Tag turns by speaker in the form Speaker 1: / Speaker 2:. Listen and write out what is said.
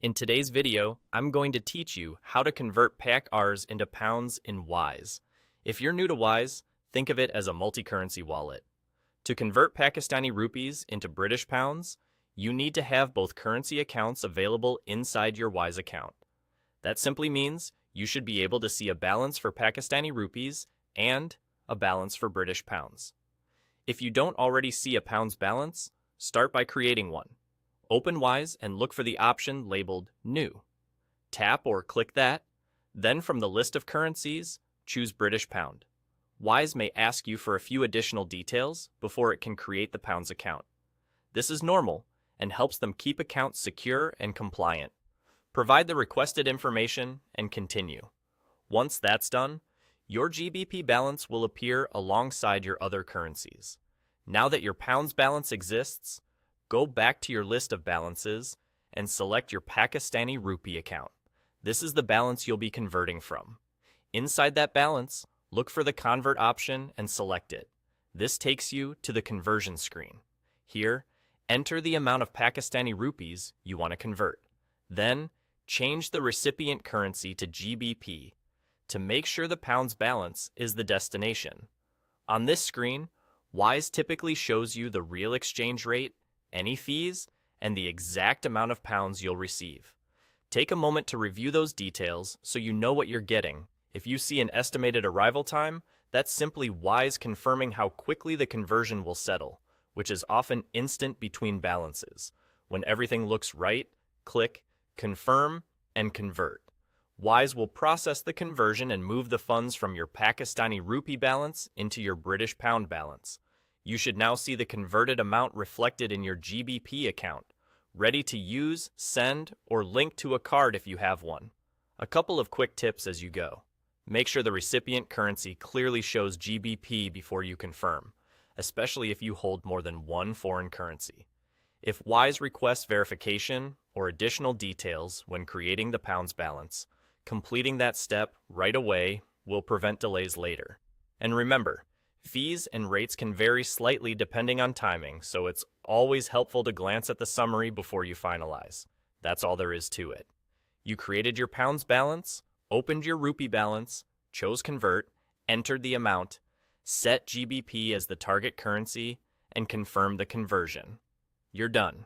Speaker 1: In today's video, I'm going to teach you how to convert PAC-Rs into pounds in Wise. If you're new to Wise, think of it as a multi-currency wallet. To convert Pakistani Rupees into British pounds, you need to have both currency accounts available inside your Wise account. That simply means you should be able to see a balance for Pakistani Rupees and a balance for British pounds. If you don't already see a pounds balance, start by creating one. Open Wise and look for the option labeled New. Tap or click that, then from the list of currencies, choose British Pound. Wise may ask you for a few additional details before it can create the pounds account. This is normal and helps them keep accounts secure and compliant. Provide the requested information and continue. Once that's done, your GBP balance will appear alongside your other currencies. Now that your pounds balance exists, go back to your list of balances and select your Pakistani Rupee account. This is the balance you'll be converting from. Inside that balance, look for the Convert option and select it. This takes you to the conversion screen. Here, enter the amount of Pakistani Rupees you want to convert. Then, change the recipient currency to GBP to make sure the pounds balance is the destination. On this screen, Wise typically shows you the real exchange rate, any fees, and the exact amount of pounds you'll receive. Take a moment to review those details so you know what you're getting. If you see an estimated arrival time, that's simply Wise confirming how quickly the conversion will settle, which is often instant between balances. When everything looks right, click Confirm and Convert. Wise will process the conversion and move the funds from your Pakistani Rupee balance into your British Pound balance. You should now see the converted amount reflected in your GBP account, ready to use, send, or link to a card if you have one. A couple of quick tips as you go. Make sure the recipient currency clearly shows GBP before you confirm, especially if you hold more than one foreign currency. If Wise requests verification or additional details when creating the pounds balance, completing that step right away will prevent delays later. And remember, fees and rates can vary slightly depending on timing, so it's always helpful to glance at the summary before you finalize. That's all there is to it. You created your pounds balance, opened your rupee balance, chose convert, entered the amount, set GBP as the target currency, and confirmed the conversion. You're done.